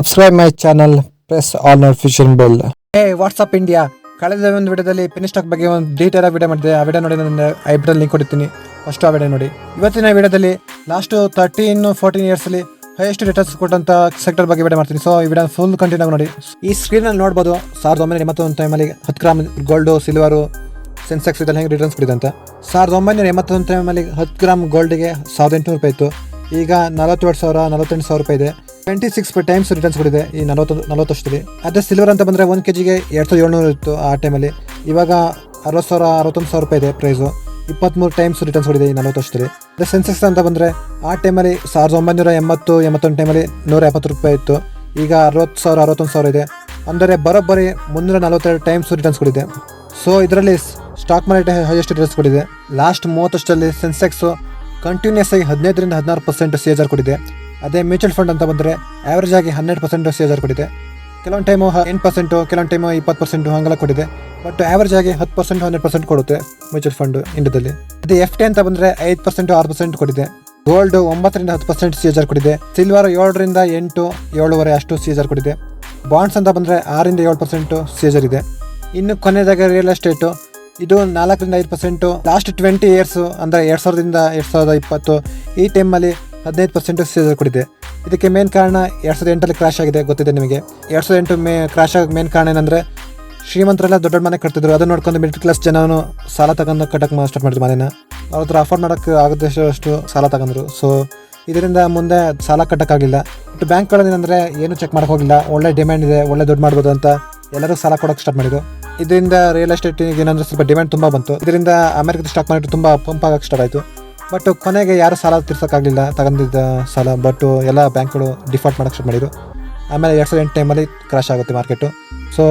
Subscribe my channel, press all notification bell. Hey, what's up India? ಕಳೆದ ಒಂದು ವಿಡಿಯೋದಲ್ಲಿ ಪೆನಿ stock ಬಗ್ಗೆ ಒಂದು ಡೀಟೇಲ್ ಆಗಿ ವಿಡಿಯೋ ಮಾಡಿದೆ. ಆ ವಿಡಿಯೋ ನೋಡಿ ನಾನು ಐಬಟನ್ ಲಿಂಕ್ ಕೊಡ್ತೀನಿ. ಫಸ್ಟ್ ಆ ವಿಡಿಯೋ ನೋಡಿ. ಇವತ್ತಿನ ವಿಡಿಯೋದಲ್ಲಿ ಲಾಸ್ಟ್ 13-14 ಇಯರ್ಸ್ ಅಲ್ಲಿ ಹೈಯೆಸ್ಟ್ ರಿಟರ್ನ್ಸ್ ಕೊಟ್ಟಂತ ಸೆಕ್ಟರ್ ಬಗ್ಗೆ ವಿಡಿಯೋ ಮಾಡ್ತೀನಿ. ಸೊ ಈ ವಿಡಿಯೋ ಫುಲ್ ಕಂಟಿನ್ಯೂ ಆಗಿ ನೋಡಿ. ಈ ಸ್ಕ್ರೀನ್ ಅಲ್ಲಿ ನೋಡಬಹುದು 1981 ಟೈಮಲ್ಲಿ 10 ಗ್ರಾಮ್ ಗೋಲ್ಡ್, ಸಿಲ್ವರ್, ಸೆನ್ಸೆಕ್ಸ್ ಇದೆಲ್ಲ ಹೆಂಗೆ ರಿಟರ್ನ್ಸ್ ಕೊಡಿದೆ ಅಂತ. 1981 ಟೈಮಲ್ಲಿ 10 ಗ್ರಾಮ್ ಗೋಲ್ಡ್ಗೆ 1800 ರೂಪಾಯಿ ಇತ್ತು. ಈಗ 48,000 ರೂಪಾಯಿ ಇದೆ. 26 ಟೈಮ್ಸ್ ರಿಟರ್ನ್ಸ್ ಕೊಡಿದೆ ಈ 40 ವರ್ಷದಲ್ಲಿ. ಅದೇ ಸಿಲ್ವರ್ ಅಂತ ಬಂದರೆ 1 kg 2,700 ಇತ್ತು ಆ ಟೈಮಲ್ಲಿ. ಇವಾಗ 61,000 ರೂಪಾಯಿ ಇದೆ ಪ್ರೈಸು. 23 ಟೈಮ್ಸ್ ರಿಟರ್ನ್ಸ್ ಕೊಡಿದೆ ಈ 40 ವರ್ಷದಲ್ಲಿ. ಅದೇ ಸೆನ್ಸೆಕ್ಸ್ ಅಂತ ಬಂದರೆ ಆ ಟೈಮಲ್ಲಿ 1980-81 ಟೈಮಲ್ಲಿ 170 ರೂಪಾಯಿ ಇತ್ತು. ಈಗ 60,000-61,000 ಇದೆ. ಅಂದರೆ ಬರೋಬ್ಬರಿ 342 ಟೈಮ್ಸ್ ರಿಟರ್ನ್ಸ್ ಕೊಡಿದೆ. ಸೊ ಇದರಲ್ಲಿ ಸ್ಟಾಕ್ ಮಾರ್ಕೆಟ್ ಹೈಯೆಸ್ಟ್ ರಿಟರ್ನ್ಸ್ ಕೊಡಿದೆ. ಲಾಸ್ಟ್ 30 ವರ್ಷದಲ್ಲಿ ಸೆನ್ಸೆಕ್ಸು ಕಂಟಿನ್ಯೂಸ್ ಆಗಿ 15-16% CAGR ಕೊಡಿದೆ. ಅದೇ ಮ್ಯೂಚುವಲ್ ಫಂಡ್ ಅಂತ ಬಂದರೆ ಆ್ಯಾವ್ರೇಜ್ ಆಗಿ 12% CAGR ಕೊಡಿದೆ. ಕೆಲವೊಂದು ಟೈಮು 8%, ಕೆಲವೊಂದು ಟೈಮು 20% ಹಾಗೆಲ್ಲ ಕೊಡಿದೆ. ಬಟ್ ಆ್ಯಾವ್ರೇಜ್ ಆಗಿ 10%-12% ಕೊಡುತ್ತೆ ಮ್ಯೂಚುವಲ್ ಫಂಡ್ ಇಂಡಿಯಾದಲ್ಲಿ. ಅದೇ FD ಅಂತ ಬಂದರೆ 5%-6% ಕೊಡಿದೆ. ಗೋಲ್ಡ್ 9-10% CAGR ಕೊಡಿದೆ. ಸಿಲ್ವರ್ 7-8, 7.5 ಅಷ್ಟು CAGR ಕೊಡಿದೆ. ಬಾಂಡ್ಸ್ ಅಂತ ಬಂದರೆ 6-7% CAGR ಇದೆ. ಇನ್ನು ಕೊನೆಯದಾಗಿ ರಿಯಲ್ ಎಸ್ಟೇಟು, ಇದು 4-5%. ಲಾಸ್ಟ್ 20 ಇಯರ್ಸ್ ಅಂದರೆ 2000-2020 ಈ ಟೈಮಲ್ಲಿ 15% CAGR ಕೊಡಿದೆ. ಇದಕ್ಕೆ ಮೇನ್ ಕಾರಣ 2008 ಕ್ರಾಶ್ ಆಗಿದೆ, ಗೊತ್ತಿದೆ ನಿಮಗೆ. 2008 ಕ್ರಾಶ್ ಆಗಿ ಮೇನ್ ಕಾರಣ ಏನಂದರೆ ಶ್ರೀಮಂತರೆಲ್ಲ ದೊಡ್ಡ ಮನೆ ಕಟ್ತಿದ್ರು. ಅದನ್ನು ನೋಡ್ಕೊಂಡು ಮಿಡ್ಲ್ ಕ್ಲಾಸ್ ಜನನು ಸಾಲ ತಗೊಂಡು ಕಟ್ಟಕ್ಕೆ ಸ್ಟಾರ್ಟ್ ಮಾಡಿದ್ರು ಮನೇನ. ಅವ್ರ ಹತ್ರ ಅಫೋರ್ಡ್ ಮಾಡೋಕ್ಕೆ ಆಗದಷ್ಟು ಸಾಲ ತಗೊಂಡ್ರು. ಸೊ ಇದರಿಂದ ಮುಂದೆ ಸಾಲ ಕಟ್ಟೋಕ್ಕಾಗಲಿಲ್ಲ. ಬಟ್ ಬ್ಯಾಂಕ್ಗಳಲ್ಲಿ ಏನಂದರೆ ಏನು ಚೆಕ್ ಮಾಡೋಕೆ ಹೋಗಿಲ್ಲ. ಒಳ್ಳೆ ಡಿಮ್ಯಾಂಡ್ ಇದೆ, ಒಳ್ಳೆ ದುಡ್ಡು ಮಾಡ್ಬೋದು ಅಂತ ಎಲ್ಲರೂ ಸಾಲ ಕೊಡೋಕ್ಕೆ ಸ್ಟಾರ್ಟ್ ಮಾಡಿದ್ರು. ಇದರಿಂದ ರಿಯಲ್ ಎಸ್ಟೇಟಿಗೆ ಏನಂದರೆ ಸ್ವಲ್ಪ ಡಿಮ್ಯಾಂಡ್ ತುಂಬ ಬಂತು. ಇದರಿಂದ ಅಮೆರಿಕದ ಸ್ಟಾಕ್ ಮಾರ್ಕೆಟ್ ತುಂಬ ಪಂಪ್ ಆಗೋಕ್ಕೆ ಸ್ಟಾರ್ಟ್ ಆಯಿತು. ಬಟ್ ಕೊನೆಗೆ ಯಾರು ಸಾಲ ತೀರ್ಸೋಕ್ಕಾಗಲಿಲ್ಲ ತಗೊಂಡಿದ್ದ ಸಾಲ. ಬಟ್ ಎಲ್ಲ ಬ್ಯಾಂಕ್ಗಳು ಡಿಫಾಲ್ಟ್ ಮಾಡೋಕ್ಕೆ ಸ್ಟಾರ್ಟ್ ಮಾಡಿದ್ರು. ಆಮೇಲೆ 2008 ಟೈಮಲ್ಲಿ ಕ್ರಾಶ್ ಆಗುತ್ತೆ ಮಾರ್ಕೆಟು. ಸೊ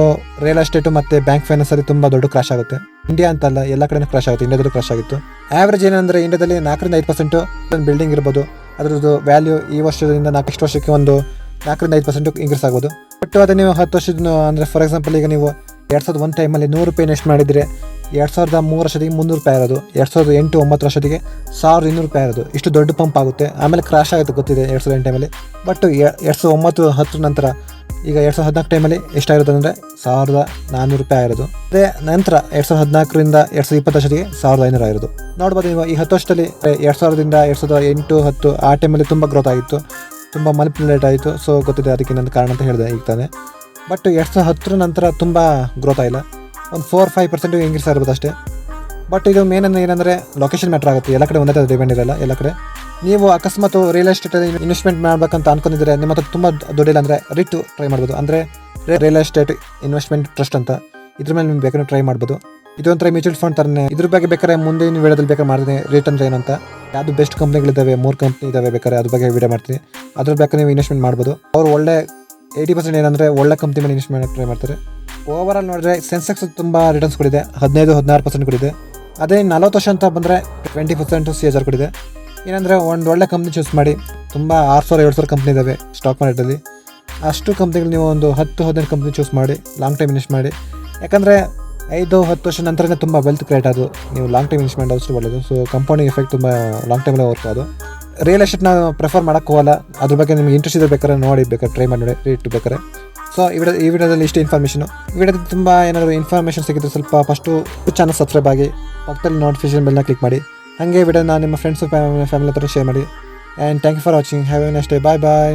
ರಿಯಲ್ ಎಸ್ಟೇಟು ಮತ್ತು ಬ್ಯಾಂಕ್ ಫೈನಾನ್ಸಲ್ಲಿ ತುಂಬ ದೊಡ್ಡ ಕ್ರಾಶ್ ಆಗುತ್ತೆ. ಇಂಡಿಯಾ ಅಂತಲ್ಲ, ಎಲ್ಲ ಕಡೆನೂ ಕ್ರಾಶ್ ಆಗುತ್ತೆ. ಇಂಡಿಯಾದಲ್ಲೂ ಕ್ರಾಶ್ ಆಗಿತ್ತು. ಆ್ಯಾವ್ರೇಜ್ ಏನಂದರೆ ಇಂಡಿಯಾದಲ್ಲಿ 4-5% ಬಿಲ್ಡಿಂಗ್ ಇರ್ಬೋದು, ಅದರದ್ದು ವ್ಯಾಲ್ಯೂ ಈ ವರ್ಷದಿಂದ ನೆಕ್ಸ್ಟ್ ವರ್ಷಕ್ಕೆ ಒಂದು 4-5% ಇನ್ಕ್ರೀಸ್ ಆಗ್ಬೋದು. ಬಟ್ ಅದೇ ನೀವು 10 ವರ್ಷದ ಅಂದರೆ ಫಾರ್ ಎಕ್ಸಾಂಪಲ್ ಈಗ ನೀವು 2001 ಟೈಮಲ್ಲಿ 100 ರೂಪಾಯಿ ಇನ್ವೆಸ್ಟ್ ಮಾಡಿದರೆ 2003 ವರ್ಷದಿಗೆ 300 ರೂಪಾಯಿ ಇರೋದು, 2008-9 ವರ್ಷದಿಗೆ 1,200 ರೂಪಾಯಿ ಇರೋದು. ಇಷ್ಟು ದೊಡ್ಡ ಪಂಪ್ ಆಗುತ್ತೆ. ಆಮೇಲೆ ಕ್ರಾಶ್ ಆಗುತ್ತೆ, ಗೊತ್ತಿದೆ 2008 ಟೈಮಲ್ಲಿ. ಬಟ್ 2009-10 ನಂತರ ಈಗ 2014 ಟೈಮಲ್ಲಿ ಎಷ್ಟಾಗಿರುತ್ತೆ ಅಂದರೆ 1,400 ರೂಪಾಯಿ ಆಗಿರೋದು. ಅದೇ ನಂತರ 2014ರಿಂದ 2020 ವರ್ಷದಿಗೆ 1,500 ಆಗಿರೋದು. ನೋಡ್ಬೋದು ನೀವು ಈ 10 ವರ್ಷದಲ್ಲಿ 2000ರಿಂದ 2008-10 ಆ ಟೈಮಲ್ಲಿ ತುಂಬ ಗ್ರೋತ್ ಆಗಿತ್ತು, ತುಂಬ ಮಲ್ಟಿಪ್ಲೇಟ್ ಆಯಿತು. ಸೊ ಗೊತ್ತಿದೆ, ಅದಕ್ಕೆ ಇನ್ನೊಂದು ಕಾರಣ ಅಂತ ಹೇಳಿದೆ ಈಗ ತಾನೆ. ಬಟ್ 2010 ನಂತರ ತುಂಬ ಗ್ರೋತ್ ಆಗಿಲ್ಲ, ಒಂದು 4-5% ಇಂಕ್ರೀಸ್ ಆಗಿರ್ಬೋದು ಅಷ್ಟೇ. ಬಟ್ ಇದು ಮೇನ್ ಏನಂದರೆ ಲೊಕೇಶನ್ ಮ್ಯಾಟ್ರ್ ಆಗುತ್ತೆ. ಎಲ್ಲ ಕಡೆ ಒಂದೇ ಥರ ಡಿಮ್ಯಾಂಡ್ ಇರಲ್ಲ ಎಲ್ಲ ಕಡೆ. ನೀವು ಅಕಸ್ಮಾತ್ ರಿಯಲ್ ಎಸ್ಟೇಟಲ್ಲಿ ಇನ್ವೆಸ್ಟ್ಮೆಂಟ್ ಮಾಡಬೇಕಂತ ಅನ್ಕೊಂಡಿದ್ರೆ, ನಿಮ್ಮ ಹತ್ರ ತುಂಬ ದುಡ್ಡಿಲ್ಲ ಅಂದರೆ ರಿಟ್ ಟ್ರೈ ಮಾಡ್ಬೋದು. ಅಂದರೆ ರಿಯಲ್ ಎಸ್ಟೇಟ್ ಇನ್ವೆಸ್ಟ್ಮೆಂಟ್ ಟ್ರಸ್ಟ್ ಅಂತ, ಇದ್ರ ಮೇಲೆ ನೀವು ಬೇಕಾದ್ರೆ ಟ್ರೈ ಮಾಡ್ಬೋದು. ಇದೊಂಥರ ಮ್ಯೂಚುವಲ್ ಫಂಡ್ ಥರನೇ. ಇದ್ರ ಬಗ್ಗೆ ಬೇಕಾದ್ರೆ ಮುಂದಿನ ವಿಡಿಯೋದಲ್ಲಿ ಬೇಕಾದ್ರೆ ಮಾಡ್ತೀನಿ ರೇಟ್ ಅಂದರೆ ಏನಂತ. ಯಾವುದು ಬೆಸ್ಟ್ ಕಂಪ್ನಿಗಳಿದ್ದಾವೆ, 3 ಕಂಪ್ನಿ ಇದ್ದಾವೆ, ಬೇಕಾದ್ರೆ ಅದ್ರ ಬಗ್ಗೆ ವಿಡಿಯೋ ಮಾಡ್ತೀನಿ. ಅದ್ರ ಬೇಕಾದ್ರೆ ನೀವು ಇನ್ವೆಸ್ಟ್ಮೆಂಟ್ ಮಾಡ್ಬೋದು. ಅವ್ರು ಒಳ್ಳೆ 80% ಏನಂದರೆ ಒಳ್ಳೆ ಕಂಪ್ನಿ ಮೇಲೆ ಇನ್ವೆಸ್ಟ್ ಮಾಡೋಕ್ಕೆ ಟ್ರೈ ಮಾಡ್ತಾರೆ. ಓವರಾಲ್ ನೋಡಿದ್ರೆ ಸೆನ್ಸೆಕ್ಸ್ ತುಂಬ ರಿಟರ್ನ್ಸ್ ಕೊಡಿದೆ, 15-16% ಕೊಡಿದೆ. ಅದೇ 40 ವರ್ಷ ಅಂತ ಬಂದರೆ 20% CAGR ಕೊಡಿದೆ. ಏನಂದರೆ ಒಂದು ಒಳ್ಳೆ ಕಂಪ್ನಿ ಚೂಸ್ ಮಾಡಿ. ತುಂಬ 6,000-7,000 ಕಂಪ್ನಿ ಇದ್ದಾವೆ ಸ್ಟಾಕ್ ಮಾರ್ಕೆಟಲ್ಲಿ. ಅಷ್ಟು ಕಂಪ್ನಿಗಳು ನೀವು ಒಂದು 10-15 ಕಂಪ್ನಿ ಚೂಸ್ ಮಾಡಿ ಲಾಂಗ್ ಟೈಮ್ ಇನ್ವೆಸ್ಟ್ ಮಾಡಿ. ಯಾಕಂದರೆ 5-10 ವರ್ಷ ನಂತರನೇ ತುಂಬ ವೆಲ್ತ್ ಕ್ರಿಯೇಟ್ ಆಗೋದು. ನೀವು ಲಾಂಗ್ ಟೈಮ್ ಇನ್ವೆಸ್ಟ್ ಮಾಡೋಷ್ಟು ಒಳ್ಳೆಯದು. ಸೊ ಕಂಪೌಂಡಿಂಗ್ ಎಫೆಕ್ಟ್ ತುಂಬ ಲಾಂಗ್ ಟೈಮಲ್ಲೇ ವರ್ಕ್ ಅದು. ರಿಯಲ್ ಎಸ್ಟೇಟ್ ನಾನು ಪ್ರಿಫರ್ ಮಾಡೋಕ್ಕೆ ಹೋಗಲ್ಲ. ಅದ್ರ ಬಗ್ಗೆ ನಿಮ್ಗೆ ಇಂಟ್ರೆಸ್ಟ್ ಇದೆ ಬೇಕಾದ್ರೆ ನೋಡಿ, ಬೇಕಾದ್ರೆ ಟ್ರೈ ಮಾಡಿ ನೋಡಿ ರೇಟ್ ಬೇಕಾದ್ರೆ. ಸೊ ಈ ವಿಡಿಯೋದಲ್ಲಿ ಇಷ್ಟು ಇನ್ಫಾರ್ಮೇಷನು. ಈ ವಿಡಿಯೋದಲ್ಲಿ ತುಂಬ ಏನಾದರೂ ಇನ್ಫಾರ್ಮೇಷನ್ ಸಿಕ್ಕಿದ್ರೆ ಸ್ವಲ್ಪ ಫಸ್ಟು ಚಾನಲ್ ಸಬ್ಸ್ಕ್ರೈಬ್ ಆಗಿ, ಪಕ್ಕದಲ್ಲಿ ನೋಟಿಫಿಕೇಷನ್ ಬೆಲ್ನ ಕ್ಲಿಕ್ ಮಾಡಿ. ಹಾಗೆ ವಿಡಿಯೋನ ನಿಮ್ಮ ಫ್ರೆಂಡ್ಸು ಫ್ಯಾಮಿಲಿ ಹತ್ರ ಶೇರ್ ಮಾಡಿ. And thank you for watching. Have a nice day. Bye bye.